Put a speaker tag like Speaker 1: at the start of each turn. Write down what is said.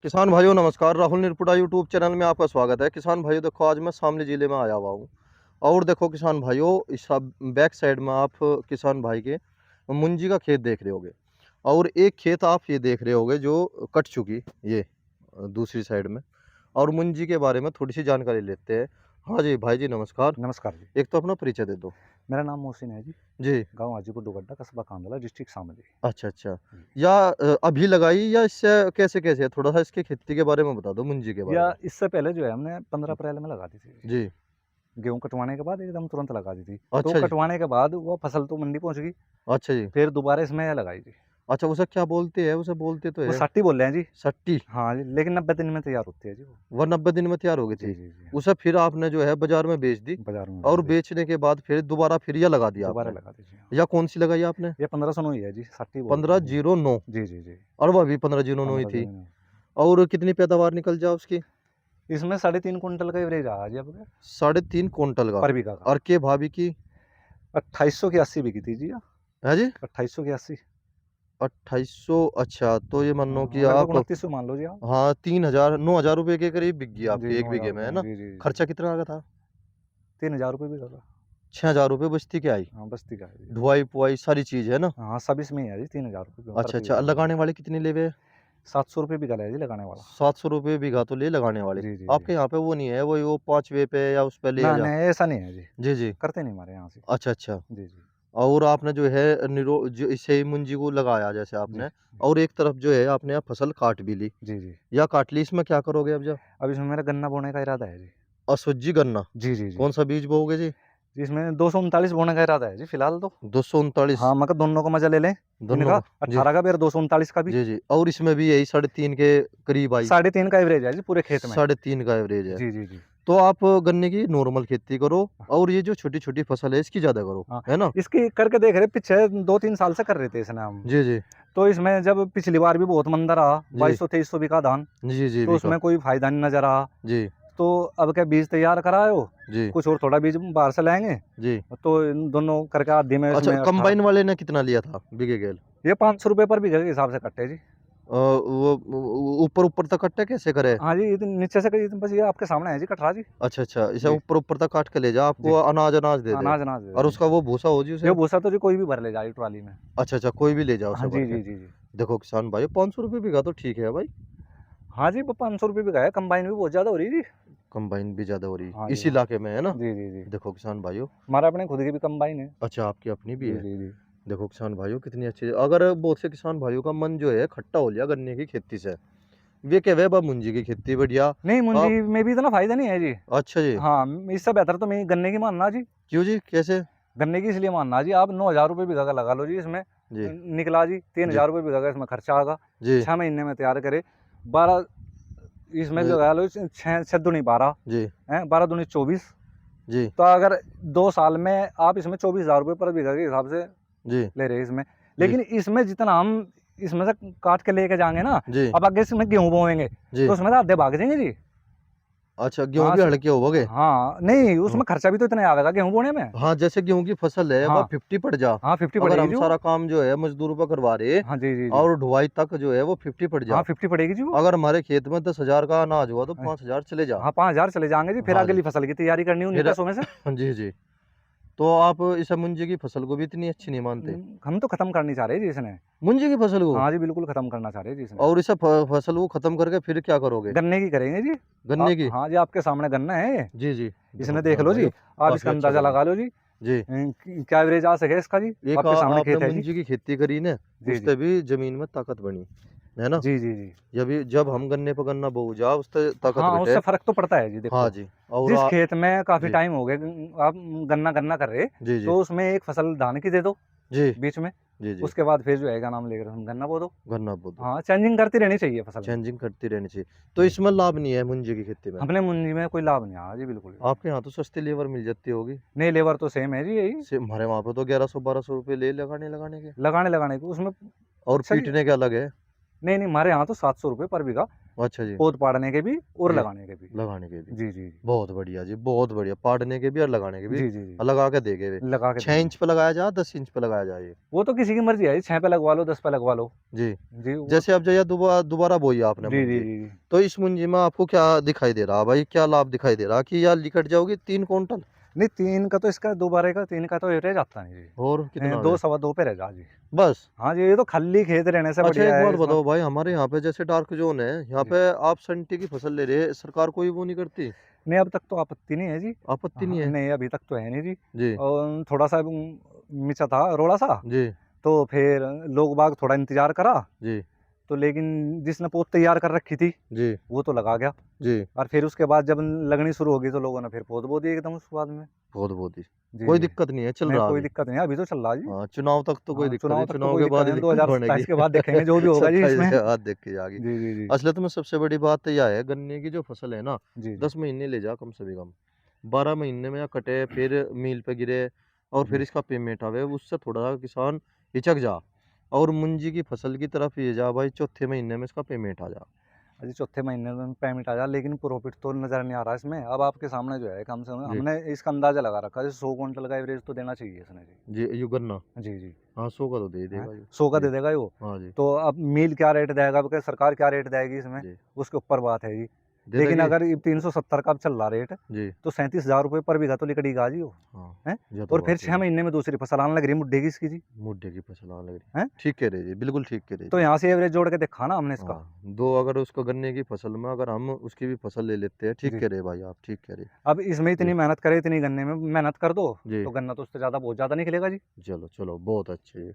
Speaker 1: किसान भाइयों नमस्कार। राहुल निरपुड़ा यूट्यूब चैनल में आपका स्वागत है। किसान भाइयों देखो, आज मैं शामली ज़िले में आया हुआ हूँ और देखो किसान भाइयों, इस सब बैक साइड में आप किसान भाई के मुंजी का खेत देख रहे होगे और एक खेत आप ये देख रहे होगे जो कट चुकी ये दूसरी साइड में। और मुंजी के बारे में थोड़ी सी जानकारी लेते हैं। हाँ जी भाई जी नमस्कार।
Speaker 2: नमस्कार जी।
Speaker 1: एक तो अपना परिचय दे दो।
Speaker 2: मेरा नाम मोहसिन है जी।
Speaker 1: जी।
Speaker 2: गाँव हाजीपुर डोगड्डा, कस्बा कांदला, डिस्ट्रिक्ट शामली।
Speaker 1: अच्छा अच्छा।
Speaker 2: जी।
Speaker 1: या अभी लगाई या इससे कैसे कैसे है? थोड़ा सा इसके खेती के बारे में बता दो, मुंजी के बारे
Speaker 2: या
Speaker 1: में।
Speaker 2: इससे पहले जो है हमने 15 अप्रैल में लगा दी थी।
Speaker 1: जी।
Speaker 2: गेहूँ कटवाने के बाद एकदम तुरंत लगा दी थी। तो
Speaker 1: अच्छा जी।
Speaker 2: कटवाने के बाद वो फसल तो मंडी पहुँच गई,
Speaker 1: अच्छा जी।
Speaker 2: फिर दोबारा इसमें लगाई थी।
Speaker 1: अच्छा, उसे क्या बोलते हैं? उसे बोलते तो
Speaker 2: वो
Speaker 1: है
Speaker 2: सट्टी बोल रहे हैं जी।
Speaker 1: सट्टी।
Speaker 2: हाँ जी, लेकिन 90 दिन में तैयार होती है जी वो।
Speaker 1: वो 90 दिन में तैयार हो गई
Speaker 2: जी,
Speaker 1: थी।
Speaker 2: जी, जी।
Speaker 1: उसे फिर आपने जो है बाजार में बेच दी
Speaker 2: बाज़ार में बेच
Speaker 1: और
Speaker 2: दी।
Speaker 1: बेचने के बाद फिर दोबारा फिर ये लगा दिया
Speaker 2: दोबारा
Speaker 1: आपने।
Speaker 2: लगा दी जी।
Speaker 1: या कौन सी लगाई आपने?
Speaker 2: ये 1509 ही है जी, सट्टी बोलते हैं जी।
Speaker 1: 1509।
Speaker 2: जी, जी, जी।
Speaker 1: और वह भी 1509 ही
Speaker 2: 15
Speaker 1: थी।
Speaker 2: दिन में।
Speaker 1: और कितनी पैदावार निकल जाए उसकी?
Speaker 2: इसमें 3.5 कुंटल का एवरेज रहा जी अब
Speaker 1: 3.5 कुंटल का।
Speaker 2: पर बीघा का।
Speaker 1: और के भाभी की?
Speaker 2: 2800 की 80 बिकी थी जी।
Speaker 1: है जी।
Speaker 2: 2800 की 80।
Speaker 1: 2800। अच्छा, तो ये मान लो कि
Speaker 2: हाँ, लगभग
Speaker 1: आप
Speaker 2: 2900 मान लो जी आप।
Speaker 1: हाँ 3000 9000 रुपए के करीब बिक गई
Speaker 2: जी,
Speaker 1: आपकी एक
Speaker 2: 9,000
Speaker 1: बीघे में, है
Speaker 2: रुपये में।
Speaker 1: ना?
Speaker 2: जी, जी, जी।
Speaker 1: खर्चा कितना आ गया था?
Speaker 2: 3,000 रुपये बीघा का।
Speaker 1: 6000 रुपये बचती क्या आई?
Speaker 2: हाँ, बस्ती का है जी।
Speaker 1: ढुआई पुआई सारी चीज है ना?
Speaker 2: हाँ, सब इसमें ही है जी, 3,000 रुपये
Speaker 1: अच्छा
Speaker 2: प्रति
Speaker 1: अच्छा।
Speaker 2: बीघा का जी।
Speaker 1: लगाने वाले कितने लेवे?
Speaker 2: 700 रुपये बीघा है जी लगाने वाला।
Speaker 1: 700 रुपये बीघा तो ले लगाने वाले।
Speaker 2: जी, जी, जी।
Speaker 1: आपके यहाँ पे वो नहीं है, वो 5 वे पे या उस पे ले
Speaker 2: ना,
Speaker 1: जा?
Speaker 2: नहीं ऐसा नहीं है जी,
Speaker 1: जी जी।
Speaker 2: करते नहीं हमारे यहाँ से।
Speaker 1: अच्छा अच्छा।
Speaker 2: जी, जी।
Speaker 1: और आपने जो है जो इसे मुंजी को लगाया जैसे
Speaker 2: जी,
Speaker 1: आपने, और एक तरफ जो है आपने अब फसल काट भी ली
Speaker 2: जी, जी।
Speaker 1: या काट ली, इसमें क्या करोगे अब जब?
Speaker 2: अब इसमें मेरा गन्ना बोने का इरादा है जी।
Speaker 1: असुज्जी गन्ना।
Speaker 2: जी, जी, जी।
Speaker 1: कौन सा बीज बोओगे जी?
Speaker 2: जी, इसमें 239 बोने का इरादा है जी फिलहाल तो।
Speaker 1: 239।
Speaker 2: हाँ, मगर दोनों का मज़ा ले लें
Speaker 1: दोनों
Speaker 2: इनका,
Speaker 1: को। जी
Speaker 2: 18 का भी और 239 का भी।
Speaker 1: जी जी। और इसमें भी यही 3.5 के करीब आई।
Speaker 2: 3.5 का एवरेज है जी पूरे खेत में।
Speaker 1: 3.5 का एवरेज है।
Speaker 2: जी, जी, जी।
Speaker 1: तो आप गन्ने की नॉर्मल खेती करो और ये जो छोटी-छोटी फसल है इसकी ज़्यादा करो,
Speaker 2: हाँ,
Speaker 1: है ना?
Speaker 2: इसकी करके देख रहे पीछे 2-3 साल से कर रहे थे इसने हम।
Speaker 1: जी, जी।
Speaker 2: तो इसमें जब पिछली बार भी बहुत मंदा रहा,
Speaker 1: जी।
Speaker 2: 2200-2300 बिका धान,
Speaker 1: जी, जी,
Speaker 2: तो
Speaker 1: बीघा।
Speaker 2: उसमें कोई फ़ायदा नहीं नज़र आया।
Speaker 1: जी,
Speaker 2: तो अब क्या बीज तैयार कराओ,
Speaker 1: जी,
Speaker 2: कुछ और थोड़ा बीज बाहर से लाएँगे,
Speaker 1: जी।
Speaker 2: तो इन दोनों करके आधी में
Speaker 1: अच्छा,
Speaker 2: इसमें 18
Speaker 1: कंबाइन वाले ने कितना लिया था बीघे गेल?
Speaker 2: ये ₹500 पर बीघे के हिसाब से कट्टे जी।
Speaker 1: वो ऊपर-ऊपर तक कट्टे कैसे करे?
Speaker 2: हाँ जी, इतन नीचे से कहीं बस ये आपके सामने है जी कटरा जी।
Speaker 1: अच्छा, अच्छा, इसे
Speaker 2: जी,
Speaker 1: ऊपर-ऊपर तक काट के ले जा,
Speaker 2: जी।
Speaker 1: आपको अनाज-अनाज दे दे।
Speaker 2: अनाज दे
Speaker 1: और
Speaker 2: दें।
Speaker 1: उसका वो भूसा हो जी
Speaker 2: ये
Speaker 1: उसे?
Speaker 2: भूसा तो जी कोई भी भर ले जाए ट्रॉली में।
Speaker 1: अच्छा, अच्छा, कोई भी ले जाओ
Speaker 2: हाँ
Speaker 1: उसे भर
Speaker 2: जी,
Speaker 1: के।
Speaker 2: जी, जी, जी।
Speaker 1: देखो किसान भाइयों, ₹500 बीघा तो ठीक है भाई।
Speaker 2: हाँ जी, वो ₹500 बीघा है, कंबाइन भी बहुत ज़्यादा हो रही है जी।
Speaker 1: कंबाइन भी ज़्यादा हो रही
Speaker 2: हाँ
Speaker 1: है,
Speaker 2: जी,
Speaker 1: इस
Speaker 2: हाँ।
Speaker 1: इलाके में, है ना?
Speaker 2: जी, जी, जी।
Speaker 1: देखो किसान भाइयों।
Speaker 2: हमारा अपने खुद की भी कंबाइन है।
Speaker 1: अच्छा, आपकी अपनी भी
Speaker 2: जी,
Speaker 1: है।
Speaker 2: जी, जी।
Speaker 1: देखो किसान भाइयों कितनी अच्छी, अगर बहुत से किसान भाइयों का मन जो है खट्टा हो लिया गन्ने की खेती से, वे कहे बा मुंजी की खेती बढ़िया।
Speaker 2: नहीं, मुंजी
Speaker 1: आप
Speaker 2: में भी इतना फ़ायदा नहीं है जी।
Speaker 1: अच्छा जी।
Speaker 2: हाँ, इससे बेहतर तो मैं गन्ने की मानना जी।
Speaker 1: क्यों जी, कैसे?
Speaker 2: गन्ने की इसलिए मानना जी, आप 9,000 रुपये बीघा का लगा लो जी इसमें।
Speaker 1: जी
Speaker 2: निकला जी
Speaker 1: जी
Speaker 2: 3,000 रुपये बीघा का इसमें खर्चा आएगा।
Speaker 1: जी
Speaker 2: 6 महीने में तैयार करे। 12 इसमें
Speaker 1: जी
Speaker 2: लगा लो 6 6 दूनी 12
Speaker 1: जी
Speaker 2: हैं, 12 दूनी 24।
Speaker 1: जी
Speaker 2: तो अगर 2 साल में आप इसमें 24,000 रुपये पर बीघा के हिसाब से
Speaker 1: जी
Speaker 2: ले रहे हैं इसमें।
Speaker 1: जी
Speaker 2: लेकिन इसमें जितना हम इसमें से काट के लेके जाएँगे ना,
Speaker 1: जी
Speaker 2: अब आगे इसमें गेहूँ बोएँगे,
Speaker 1: जी।
Speaker 2: तो उसमें तो आधे भाग जाएँगे जी।
Speaker 1: अच्छा, गेहूं
Speaker 2: हाँ,
Speaker 1: भी हड़के होगे?
Speaker 2: हाँ, नहीं
Speaker 1: हाँ
Speaker 2: उसमें खर्चा भी तो इतना ही आएगा गेहूँ बोने में।
Speaker 1: हाँ, जैसे गेहूं की फसल है वह
Speaker 2: हाँ,
Speaker 1: 50 पड़ जा।
Speaker 2: हाँ 50
Speaker 1: अगर
Speaker 2: पड़ेगी
Speaker 1: हम
Speaker 2: जी वो।
Speaker 1: सारा काम जो है मजदूरों पर करवा रहे
Speaker 2: हाँ, जी, जी, जी।
Speaker 1: और ढुआई तक जो है वो 50 पड़
Speaker 2: हाँ,
Speaker 1: जा।
Speaker 2: 50 पड़ेगी जी वो।
Speaker 1: अगर हमारे खेत में 10,000 का अनाज हुआ तो
Speaker 2: अ,
Speaker 1: 5,000 चले जा।
Speaker 2: हाँ, 5,000 चले जाएँगे जी, फिर
Speaker 1: हाँ जी।
Speaker 2: अगली फसल की तैयारी करनी उन्हीं
Speaker 1: फिर
Speaker 2: पैसों में से।
Speaker 1: जी जी। तो आप इस मुंजी की फसल को भी इतनी अच्छी नहीं मानते?
Speaker 2: हम तो खत्म करनी चाह रहे हैं जी इसने।
Speaker 1: मुंजी की फसल को?
Speaker 2: हाँ जी, बिल्कुल खत्म करना चाह रहे हैं जी इसने।
Speaker 1: और इसे फसल को खत्म करके फिर क्या करोगे?
Speaker 2: गन्ने की करेंगे जी।
Speaker 1: गन्ने की?
Speaker 2: हाँ जी, आपके सामने गन्ना है ये।
Speaker 1: जी जी। देखो
Speaker 2: इसने देख
Speaker 1: किसान
Speaker 2: लो जी,
Speaker 1: भाइयों,
Speaker 2: आप
Speaker 1: काफी
Speaker 2: इसका
Speaker 1: अच्छा
Speaker 2: अंदाज़ा
Speaker 1: गन्ना।
Speaker 2: लगा लो जी।
Speaker 1: जी।
Speaker 2: क्या एवरेज आ सके इसका जी,
Speaker 1: एक
Speaker 2: आपके सामने
Speaker 1: आपने
Speaker 2: खेत है जी।
Speaker 1: मुंजी की खेती करी ना,
Speaker 2: जी, जी।
Speaker 1: उससे भी जमीन में ताकत बनी, है ना?
Speaker 2: जी, जी, जी।
Speaker 1: जब हम गन्ने पे गन्ना बो जा उससे ताकत
Speaker 2: हाँ,
Speaker 1: घटे।
Speaker 2: उससे फ़र्क तो पड़ता है जी
Speaker 1: हाँ
Speaker 2: देखो।
Speaker 1: जी। और
Speaker 2: जिस खेत में काफ़ी
Speaker 1: जी
Speaker 2: टाइम हो गए आप गन्ना कर रहे,
Speaker 1: जी जी
Speaker 2: तो उसमें एक फसल धान की दे दो
Speaker 1: जी
Speaker 2: बीच में,
Speaker 1: जी जी।
Speaker 2: उसके बाद फिर जो है क्या नाम लेकर हम गन्ना बो दो।
Speaker 1: गन्ना बो दो।
Speaker 2: हाँ, चेंजिंग करती रहनी चाहिए फसल में।
Speaker 1: चेंजिंग करती रहनी चाहिए। तो
Speaker 2: जी।
Speaker 1: इसमें लाभ नहीं है मुंजी की खेती में?
Speaker 2: अपने मुंजी में कोई लाभ नहीं आया जी बिल्कुल भी।
Speaker 1: आपके यहाँ तो सस्ती लेबर मिल जाती होगी।
Speaker 2: नहीं, लेबर तो सेम है जी यही,
Speaker 1: हमारे वहाँ पे तो 1100-1200 रुपये ले लगाने लगाने के।
Speaker 2: लगाने-लगाने को उसमें
Speaker 1: और
Speaker 2: अच्छा जी।
Speaker 1: पीटने के अलग है।
Speaker 2: नहीं, नहीं हमारे यहाँ तो ₹700 पर बीघा
Speaker 1: अच्छा जी।
Speaker 2: पौध पाड़ने के भी और
Speaker 1: जी,
Speaker 2: लगाने के भी।
Speaker 1: लगाने के भी।
Speaker 2: जी, जी, जी।
Speaker 1: बहुत बढ़िया जी, बहुत बढ़िया। पाड़ने के भी और लगाने के भी,
Speaker 2: जी, जी, जी।
Speaker 1: और लगा के देंगे भी।
Speaker 2: लगा के
Speaker 1: 6
Speaker 2: देंगे।
Speaker 1: इंच पे लगाया जाए, 10 इंच पे लगाया जाए ये?
Speaker 2: वो तो किसी की मर्ज़ी है, 6 पे लगवा लो, 10 पे लगवा लो।
Speaker 1: जी।
Speaker 2: जी, वो
Speaker 1: जैसे
Speaker 2: तो
Speaker 1: अब जो ये दोबारा बोई आपने
Speaker 2: जी, जी,
Speaker 1: मुंजी,
Speaker 2: जी, जी।
Speaker 1: तो इस मुंजी में आपको क्या दिखाई दे रहा भाई? क्या लाभ दिखाई दे रहा कि या लिकट जाओगी 3 क्विंटल?
Speaker 2: नहीं 3 का तो इसका दोबारे का 3 का तो ये रह जाता है जी।
Speaker 1: और कितना
Speaker 2: 2
Speaker 1: है?
Speaker 2: सवा 2 पे रह जा जी।
Speaker 1: बस?
Speaker 2: हाँ जी, ये तो खाली खेत रहने से
Speaker 1: अच्छा
Speaker 2: बढ़िया
Speaker 1: एक
Speaker 2: है
Speaker 1: बात
Speaker 2: इसमें।
Speaker 1: बताओ भाई, हमारे यहाँ पे जैसे डार्क ज़ोन है, यहाँ
Speaker 2: जी।
Speaker 1: पे आप संटी की फसल ले रहे हैं, सरकार कोई वो नहीं करती?
Speaker 2: नहीं अब तक तो आपत्ति नहीं है जी।
Speaker 1: आपत्ति नहीं
Speaker 2: हाँ,
Speaker 1: है?
Speaker 2: नहीं अभी तक तो है नहीं जी।
Speaker 1: जी,
Speaker 2: और थोड़ा-सा मिचा था रोड़ा-सा,
Speaker 1: जी,
Speaker 2: तो फिर लोग बाग थोड़ा इंतज़ार करा,
Speaker 1: जी,
Speaker 2: तो लेकिन जिसने पोत तैयार कर रखी थी,
Speaker 1: जी,
Speaker 2: वो तो लगा गया।
Speaker 1: जी।
Speaker 2: और फिर उसके बाद जब लगनी शुरू होगी तो लोगों ने फिर पोत बो दी एकदम उसके बाद में।
Speaker 1: बहुत ही।
Speaker 2: जी,
Speaker 1: कोई
Speaker 2: जी।
Speaker 1: दिक्कत नहीं है, चल
Speaker 2: नहीं
Speaker 1: रहा
Speaker 2: कोई
Speaker 1: अभी।
Speaker 2: दिक्कत नहीं है, अभी तो चल रहा है जी।
Speaker 1: हाँ, चुनाव तक तो कोई
Speaker 2: हाँ,
Speaker 1: दिक्कत नहीं,
Speaker 2: चुनाव तक तो
Speaker 1: चुनाव
Speaker 2: कोई
Speaker 1: के
Speaker 2: दिक्कत
Speaker 1: बाद ही
Speaker 2: नहीं,
Speaker 1: दिक्कत बनेगी।
Speaker 2: 2027 के बाद देखेंगे जो भी होगा जी
Speaker 1: 27
Speaker 2: इसमें।
Speaker 1: के बाद देखी जाएगी।
Speaker 2: जी, जी, जी।
Speaker 1: असलियत में सबसे बड़ी बात तो यह है, गन्ने की जो फसल है ना,
Speaker 2: जी, जी।
Speaker 1: 10 महीने ले जा कम से भी कम। 12 महीने में या कटे, फिर मील पे गिरे और फिर
Speaker 2: जी।
Speaker 1: इसका पेमेंट आवे, उससे थोड़ा किसान हिचक जा। और मुंजी की फसल की तरफ ये जा भाई, चौथे महीने में इसका पेमेंट आ जा।
Speaker 2: अजी चौथे महीने में पेमेंट आ जाए, लेकिन प्रॉफिट तो नज़र नहीं आ रहा इसमें। अब आपके सामने जो है कम से कम
Speaker 1: जी,
Speaker 2: हमने इसका अंदाज़ा लगा रखा है, जैसे 100 क्विंटल का एवरेज तो देना चाहिए इसने जी।
Speaker 1: जी, ये गन्ना।
Speaker 2: जी, जी।
Speaker 1: हाँ, 100 का तो दे ही
Speaker 2: हैं?
Speaker 1: देगा ये।
Speaker 2: 100 का
Speaker 1: जी,
Speaker 2: दे देगा ये वो।
Speaker 1: हाँ जी,
Speaker 2: तो अब मिल क्या रेट देगा, अब क्या सरकार क्या रेट देगी इसमें,
Speaker 1: जी।
Speaker 2: उसके ऊपर बात है जी।
Speaker 1: दे
Speaker 2: लेकिन
Speaker 1: देगी?
Speaker 2: अगर ये 370 का अब चल रहा रेट,
Speaker 1: जी,
Speaker 2: तो 37,000 रुपए पर बीघा तो लिकड़ीगा जी वो।
Speaker 1: हाँ,
Speaker 2: हैं?
Speaker 1: ये तो
Speaker 2: और फिर
Speaker 1: बात है
Speaker 2: 6
Speaker 1: जी।
Speaker 2: महीने में दूसरी फसल आने लग रही है मुड्डे की इसकी जी।
Speaker 1: मुड्ढे की फसल आने लग रही।
Speaker 2: हैं?
Speaker 1: ठीक कह रहे जी, बिल्कुल ठीक कह रहे
Speaker 2: तो
Speaker 1: जी।
Speaker 2: यहाँ से एवरेज जोड़ के देखा ना हमने इसका।
Speaker 1: हाँ, 2 अगर उसको गन्ने की फसल में अगर हम उसकी भी फसल ले लेते हैं, ठीक
Speaker 2: जी।
Speaker 1: कह रहे भाई आप, ठीक कह रहे।
Speaker 2: अब इसमें इतनी
Speaker 1: जी,
Speaker 2: मेहनत करे, इतनी गन्ने में मेहनत कर दो,
Speaker 1: जी।
Speaker 2: तो गन्ना तो उससे ज़्यादा बहुत ज़्यादा निकलेगा जी।
Speaker 1: चलो, चलो बहुत अच्छे।